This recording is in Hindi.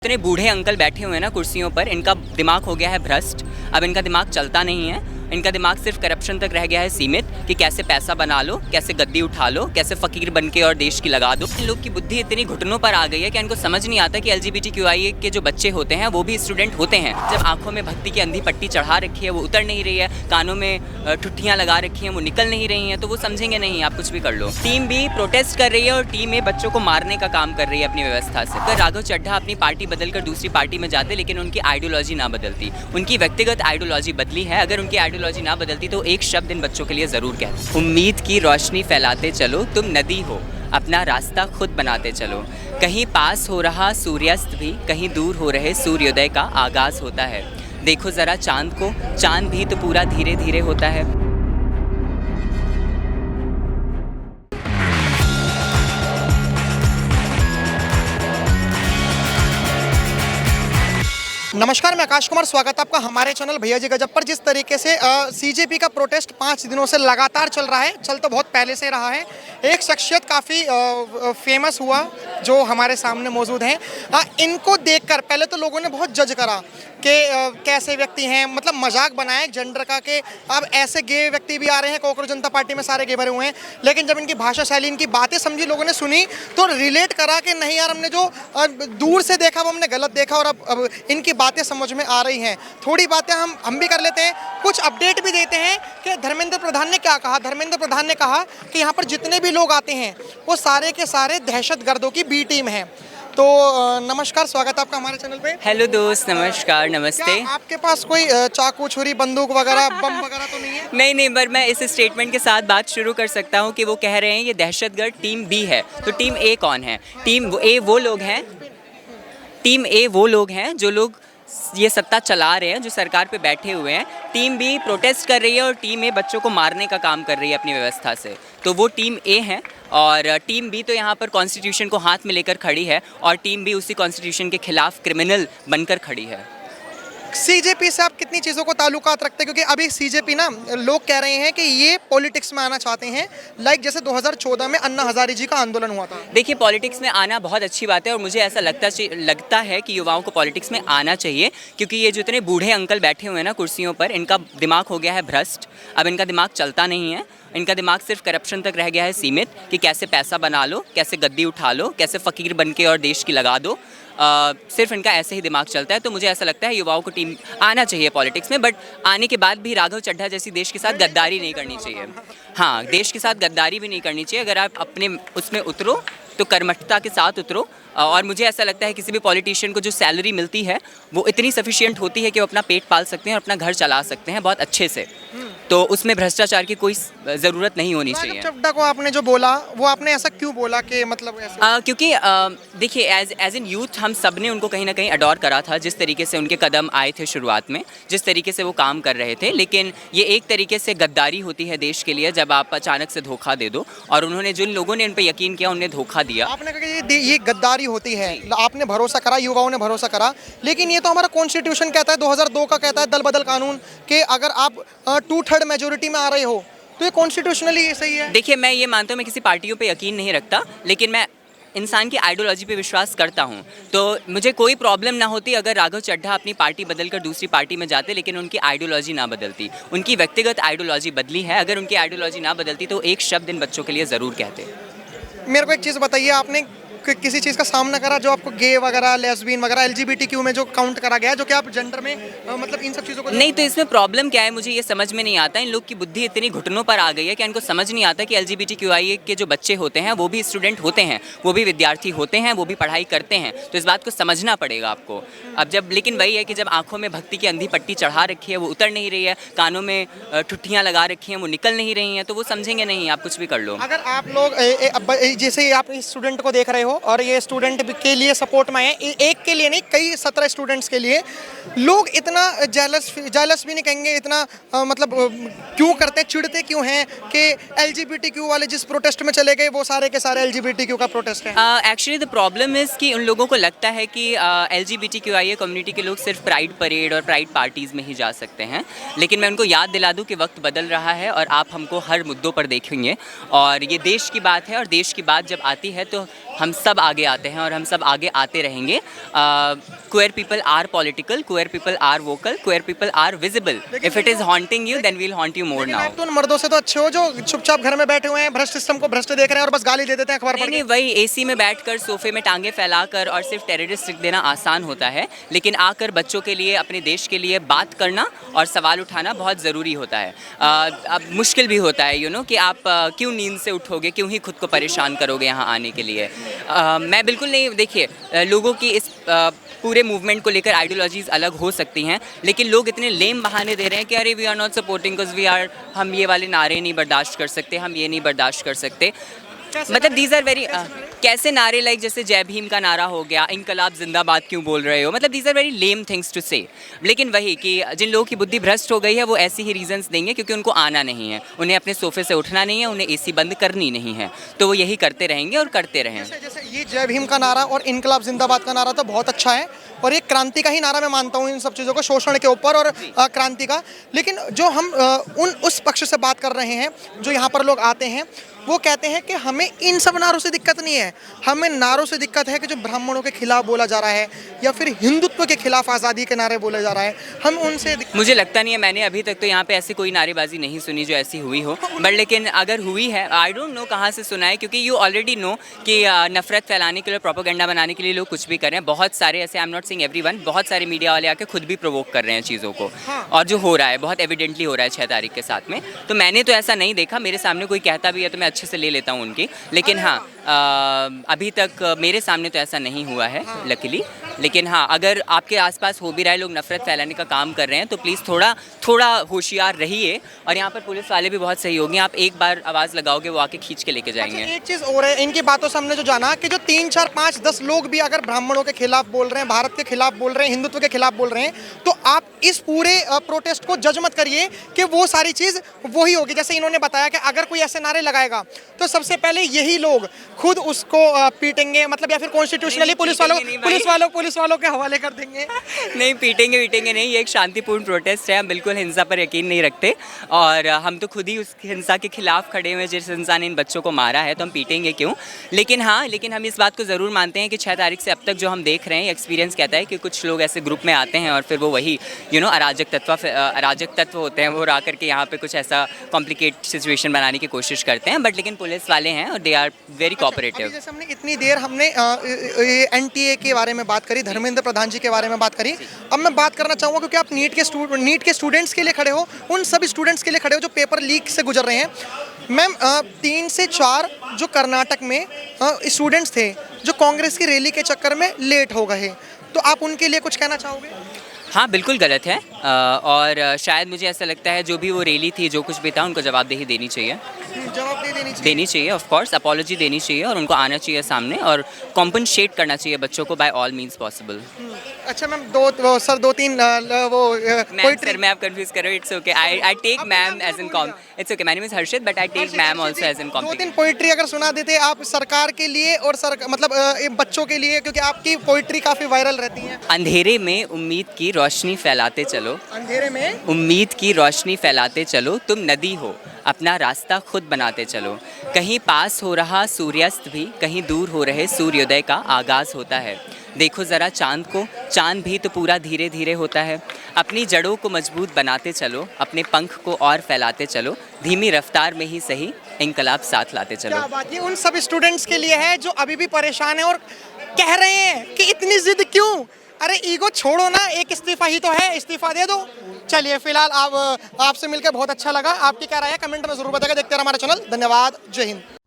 इतने बूढ़े अंकल बैठे हुए हैं ना कुर्सियों पर, इनका दिमाग हो गया है भ्रष्ट। अब इनका दिमाग चलता नहीं है, इनका दिमाग सिर्फ करप्शन तक रह गया है सीमित कि कैसे पैसा बना लो, कैसे गद्दी उठा लो, कैसे फकीर बन के और देश की लगा दो। इन लोग की बुद्धि इतनी घुटनों पर आ गई है कि इनको समझ नहीं आता कि LGBTQIA के जो बच्चे होते हैं वो भी स्टूडेंट होते हैं। जब आंखों में भक्ति की अंधी पट्टी चढ़ा रखी है वो उतर नहीं रही है, कानों में ठुट्ठियाँ लगा रखी हैं वो निकल नहीं रही हैं, तो वो समझेंगे नहीं आप कुछ भी कर लो। टीम बी प्रोटेस्ट कर रही है और टीम ए बच्चों को मारने का काम कर रही है अपनी व्यवस्था से। अगर राघव चड्ढा अपनी पार्टी बदलकर दूसरी पार्टी में जाते लेकिन उनकी आइडियोलॉजी ना बदलती, उनकी व्यक्तिगत आइडियोलॉजी बदली है, अगर उनकी आइडियोलॉजी ना बदलती तो एक शब्द इन बच्चों के लिए जरूर कहते। उम्मीद की रोशनी फैलाते चलो, तुम नदी हो अपना रास्ता खुद बनाते चलो। कहीं पास हो रहा सूर्यास्त भी कहीं दूर हो रहे सूर्योदय का आगाज होता है। देखो जरा चांद को, चांद भी तो पूरा धीरे धीरे होता है। नमस्कार, मैं आकाश कुमार, स्वागत है आपका हमारे चैनल भैया जी गजब पर। जिस तरीके से CJP का प्रोटेस्ट 5 दिनों से लगातार चल रहा है, चल तो बहुत पहले से रहा है। एक शख्सियत काफ़ी फेमस हुआ जो हमारे सामने मौजूद हैं। इनको देखकर पहले तो लोगों ने बहुत जज करा कि कैसे व्यक्ति हैं, मतलब मजाक बनाया जेंडर का कि अब ऐसे गे व्यक्ति भी आ रहे हैं, कॉकरोच जनता पार्टी में सारे गे भरे हुए हैं। लेकिन जब इनकी भाषा शैली, इनकी बातें समझी, लोगों ने सुनी तो रिलेट करा कि नहीं यार, हमने जो दूर से देखा वो हमने गलत देखा और अब इनकी बातें समझ में आ रही हैं। थोड़ी बातें हम भी कर लेते हैं, कुछ अपडेट भी देते हैं कि धर्मेंद्र प्रधान ने क्या कहा। धर्मेंद्र प्रधान ने कहा कि यहाँ पर जितने भी लोग आते हैं वो सारे के सारे दहशतगर्दों की बी टीम है। तो नमस्कार, स्वागत है आपका हमारे चैनल पे। हेलो दोस्त, नमस्कार, नमस्ते। क्या आपके पास कोई चाकू, छुरी, बंदूक वगैरह, बम वगैरह तो नहीं है? नहीं, पर मैं इस स्टेटमेंट के साथ बात शुरू कर सकता हूँ कि वो कह रहे हैं ये दहशतगर्द टीम बी है, तो टीम ए कौन है? टीम ए वो लोग हैं जो लोग ये सत्ता चला रहे हैं, जो सरकार पे बैठे हुए हैं। टीम बी प्रोटेस्ट कर रही है और टीम ए बच्चों को मारने का काम कर रही है अपनी व्यवस्था से, तो वो टीम ए है। और टीम बी तो यहाँ पर कॉन्स्टिट्यूशन को हाथ में लेकर खड़ी है और टीम बी उसी कॉन्स्टिट्यूशन के खिलाफ क्रिमिनल बनकर खड़ी है। CJP से आप कितनी चीज़ों को ताल्लुकात रखते हैं? क्योंकि अभी CJP ना, लोग कह रहे हैं कि ये पॉलिटिक्स में आना चाहते हैं, लाइक जैसे 2014 में अन्ना हजारे जी का आंदोलन हुआ था। देखिए, पॉलिटिक्स में आना बहुत अच्छी बात है और मुझे ऐसा लगता है कि युवाओं को पॉलिटिक्स में आना चाहिए, क्योंकि ये जो इतने बूढ़े अंकल बैठे हुए हैं ना कुर्सियों पर, इनका दिमाग हो गया है भ्रष्ट। अब इनका दिमाग चलता नहीं है, इनका दिमाग सिर्फ करप्शन तक रह गया है सीमित कि कैसे पैसा बना लो, कैसे गद्दी उठा लो, कैसे फकीर बन के और देश की लगा दो। सिर्फ इनका ऐसे ही दिमाग चलता है। तो मुझे ऐसा लगता है युवाओं को टीम आना चाहिए पॉलिटिक्स में, बट आने के बाद भी राघव चड्ढा जैसी देश के साथ गद्दारी नहीं करनी चाहिए। हाँ, देश के साथ गद्दारी भी नहीं करनी चाहिए। अगर आप अपने उसमें उतरो तो कर्मठता के साथ उतरो। और मुझे ऐसा लगता है किसी भी पॉलिटिशियन को जो सैलरी मिलती है वो इतनी सफिशिएंट होती है कि वो अपना पेट पाल सकते हैं और अपना घर चला सकते हैं बहुत अच्छे से, तो उसमें भ्रष्टाचार की कोई ज़रूरत नहीं होनी चाहिए। राघव चड्ढा को आपने जो बोला वो आपने ऐसा क्यों बोला कि मतलब ऐसे? क्योंकि देखिए, एज इन यूथ हम सब ने उनको कहीं ना कहीं अडोर करा था, जिस तरीके से उनके कदम आए थे शुरुआत में, जिस तरीके से वो काम कर रहे थे। लेकिन ये एक तरीके से गद्दारी होती है देश के लिए, जब आप अचानक से धोखा दे दो, और उन्होंने जिन लोगों ने उन पर यकीन किया उन्हें धोखा दिया। आपने कहा ये गद्दारी होती है, आपने भरोसा करा, युवाओं ने भरोसा करा, लेकिन ये तो हमारा कॉन्स्टिट्यूशन कहता है, 2002 का कहता है दल बदल कानून, कि अगर आप 2/3 मेजोरिटी में आ रहे हो तो ये कॉन्स्टिट्यूशनली ये सही है। देखिए, मैं ये मानता हूँ, मैं किसी पार्टियों पे यकीन नहीं रखता, लेकिन मैं इंसान की आइडियोलॉजी पे विश्वास करता हूँ। तो मुझे कोई प्रॉब्लम ना होती अगर राघव चड्ढा अपनी पार्टी बदलकर दूसरी पार्टी में जाते लेकिन उनकी आइडियोलॉजी ना बदलती। उनकी व्यक्तिगत आइडियोलॉजी बदली है, अगर उनकी आइडियोलॉजी ना बदलती तो एक शब्द इन बच्चों के लिए ज़रूर कहते। मेरे को एक चीज़ बताइए, आपने किसी चीज़ का सामना करा जो आपको गे वगैरह, लेस्बियन वगैरह, LGBTQ में जो काउंट करा गया, जो कि आप जेंडर में मतलब इन सब चीज़ों को नहीं, तो इसमें प्रॉब्लम क्या है मुझे ये समझ में नहीं आता। इन लोग की बुद्धि इतनी घुटनों पर आ गई है कि इनको समझ नहीं आता कि LGBTQIA के जो बच्चे होते हैं वो भी स्टूडेंट होते हैं, वो भी विद्यार्थी होते हैं, वो भी पढ़ाई करते हैं। तो इस बात को समझना पड़ेगा आपको। अब जब, लेकिन वही है कि जब आंखों में भक्ति की अंधी पट्टी चढ़ा रखी है वो उतर नहीं रही है, कानों में ठुट्ठियाँ लगा रखी हैं वो निकल नहीं रही हैं, तो वो समझेंगे नहीं आप कुछ भी कर लो। अगर आप लोग जैसे आप इस स्टूडेंट को देख रहे हो और ये स्टूडेंट के लिए सपोर्ट में है, एक के लिए नहीं, कई 17 स्टूडेंट्स के लिए, लोग इतना जेलस भी नहीं कहेंगे, इतना मतलब क्यों करते हैं, चिढ़ते क्यों हैं कि LGBTQ वाले जिस प्रोटेस्ट में चले गए वो सारे के सारे LGBTQ का प्रोटेस्ट है? एक्चुअली द प्रॉब्लम इज़ कि उन लोगों को लगता है कि LGBTQIA कम्युनिटी के लोग सिर्फ प्राइड परेड और प्राइड पार्टीज़ में ही जा सकते हैं। लेकिन मैं उनको याद दिला दूं कि वक्त बदल रहा है और आप हमको हर मुद्दों पर देखेंगे, और ये देश की बात है, और देश की बात जब आती है तो हम सब आगे आते हैं और हम सब आगे आते रहेंगे। Queer people are political, queer people are vocal, queer people are visible. If it is haunting you then will haunt you more now. आप तो उन मर्दों से तो अच्छे हो जो चुपचाप घर में बैठे हुए हैं, भ्रष्ट सिस्टम को भ्रष्ट देख रहे हैं और बस गाली दे देते हैं अखबार पढ़ नहीं, के। वही एसी में बैठकर सोफे में टांगे फैलाकर और सिर्फ टेररिस्ट लिख देना आसान होता है, लेकिन आकर बच्चों के लिए, अपने देश के लिए बात करना और सवाल उठाना बहुत ज़रूरी होता है। अब मुश्किल भी होता है कि आप क्यों नींद से उठोगे, क्यों ही खुद को परेशान करोगे यहाँ आने के लिए। मैं बिल्कुल नहीं, देखिए लोगों की इस पूरे मूवमेंट को लेकर आइडियोलॉजीज अलग हो सकती हैं, लेकिन लोग इतने लेम बहाने दे रहे हैं कि अरे we are not supporting because we are, हम ये वाले नारे नहीं बर्दाश्त कर सकते, हम ये नहीं बर्दाश्त कर सकते। मतलब दीज आर वेरी, कैसे नारे लाइक जैसे जय भीम का नारा हो गया, इनकलाब जिंदाबाद क्यों बोल रहे हो, मतलब these are very lame things to say. लेकिन वही कि जिन लोगों की बुद्धि भ्रष्ट हो गई है वो ऐसी ही रीजंस देंगे क्योंकि उनको आना नहीं है, उन्हें अपने सोफे से उठना नहीं है, उन्हें एसी बंद करनी नहीं है, तो वो यही करते रहेंगे और करते रहें। जैसे ये जय भीम का नारा और इनकलाब जिंदाबाद का नारा तो बहुत अच्छा है और एक क्रांति का ही नारा मैं मानता हूँ इन सब चीज़ों को, शोषण के ऊपर और क्रांति का। लेकिन जो हम उस पक्ष से बात कर रहे हैं, जो यहाँ पर लोग आते हैं, वो कहते हैं कि हमें इन सब नारों से दिक्कत नहीं है, हमें नारों से दिक्कत है कि जो ब्राह्मणों के खिलाफ बोला जा रहा है या फिर हिंदुत्व के खिलाफ आज़ादी के नारे बोले जा रहा है, हम उनसे मुझे लगता नहीं है, मैंने अभी तक तो यहाँ पे ऐसी कोई नारेबाजी नहीं सुनी जो ऐसी हुई हो, बट लेकिन अगर हुई है, आई डोंट नो कहाँ से सुना है, क्योंकि यू ऑलरेडी नो कि नफरत फैलाने के लिए, प्रोपेगेंडा बनाने के लिए लोग कुछ भी कर रहे हैं। बहुत सारे ऐसे, I am not saying everyone, बहुत सारे मीडिया वाले आके खुद भी प्रोवोक कर रहे हैं चीज़ों को, और जो हो रहा है बहुत एविडेंटली हो रहा है 6 तारीख के साथ में। तो मैंने तो ऐसा नहीं देखा, मेरे सामने कोई कहता भी है तो मैं अच्छे से ले लेता हूँ उनकी, लेकिन हाँ अभी तक मेरे सामने तो ऐसा नहीं हुआ है लकीली। लेकिन हाँ, अगर आपके आसपास हो भी रहा है, लोग नफरत फैलाने का काम कर रहे हैं, तो प्लीज़ थोड़ा होशियार रहिए। और यहाँ पर पुलिस वाले भी बहुत सही होंगे, आप एक बार आवाज़ लगाओगे वो आके खींच के लेके जाएंगे। एक चीज़ और है, इनकी बातों से हमने जो जाना कि जो 3, 4, 5, 10 लोग भी अगर ब्राह्मणों के खिलाफ बोल रहे हैं, भारत के खिलाफ बोल रहे हैं, हिंदुत्व के खिलाफ बोल रहे हैं, तो आप इस पूरे प्रोटेस्ट को जज मत करिए कि वो सारी चीज़ वही होगी। जैसे इन्होंने बताया कि अगर कोई ऐसे नारे लगाएगा तो सबसे पहले यही लोग खुद उसको पीटेंगे, मतलब या फिर कॉन्स्टिट्यूशनली पुलिस वालों के हवाले कर देंगे। नहीं, पीटेंगे नहीं, ये एक शांतिपूर्ण प्रोटेस्ट है, हम बिल्कुल हिंसा पर यकीन नहीं रखते और हम तो खुद ही उस हिंसा के खिलाफ खड़े हुए। जिस हिंसा ने इन बच्चों को मारा है तो हम पीटेंगे क्यों। लेकिन हम इस बात को ज़रूर मानते हैं कि 6 तारीख से अब तक जो हम देख रहे हैं, एक्सपीरियंस कहता है कि कुछ लोग ऐसे ग्रुप में आते हैं और फिर वो वही अराजक तत्व होते हैं, वो आ करके यहाँ पे कुछ ऐसा कॉम्प्लिकेट सिचुएशन बनाने की कोशिश करते हैं। बट लेकिन पुलिस वाले हैं और दे आर वेरी कोऑपरेटिव। जैसे हमने इतनी देर NTA के बारे में बात करी, धर्मेंद्र प्रधान जी के बारे में बात करी, अब मैं बात करना चाहूँगा क्योंकि आप नीट के स्टूडेंट्स के लिए खड़े हो, उन सभी स्टूडेंट्स के लिए खड़े हो जो पेपर लीक से गुजर रहे हैं। मैम 3 से 4 जो कर्नाटक में स्टूडेंट्स थे जो कांग्रेस की रैली के चक्कर में लेट हो गए, तो आप उनके लिए कुछ कहना चाहोगे? हाँ, बिल्कुल गलत है और शायद मुझे ऐसा लगता है जो भी वो रैली थी, जो कुछ भी था, उनको जवाबदेही देनी चाहिए, देनी चाहिए ऑफ कोर्स, अपॉलॉजी देनी चाहिए और उनको आना चाहिए सामने और कॉम्पनसेट करना चाहिए बच्चों को बाय ऑल मींस पॉसिबल। अच्छा मैम, 2-3 सर मैं आप कंफ्यूज कर रहे हो, it's okay, I take ma'am as in calm, it's okay, my name is Harshit but I take ma'am also as in calm. 2-3 poetry अगर सुना देते आप सरकार के लिए और मतलब बच्चों के लिए, क्योंकि आपकी पोइट्री काफ़ी वायरल रहती है। अंधेरे में उम्मीद की रोशनी फैलाते चलो, अंधेरे में उम्मीद की रोशनी फैलाते चलो, तुम नदी हो अपना रास्ता खुद बनाते चलो, कहीं पास हो रहा सूर्यास्त भी कहीं दूर हो रहे सूर्योदय का आगाज़ होता है, देखो ज़रा चांद को, चांद भी तो पूरा धीरे धीरे होता है, अपनी जड़ों को मजबूत बनाते चलो, अपने पंख को और फैलाते चलो, धीमी रफ्तार में ही सही इंकलाब साथ लाते चलो। क्या बात, ये उन सब स्टूडेंट्स के लिए है जो अभी भी परेशान है और कह रहे हैं कि इतनी जिद क्यों, अरे ईगो छोड़ो ना, एक इस्तीफा ही तो है, इस्तीफा दे दो। चलिए फिलहाल आपसे मिलकर बहुत अच्छा लगा, आपकी क्या राय है कमेंट में जरूर बताइएगा। देखते रहिए हमारा चैनल, धन्यवाद, जय हिंद।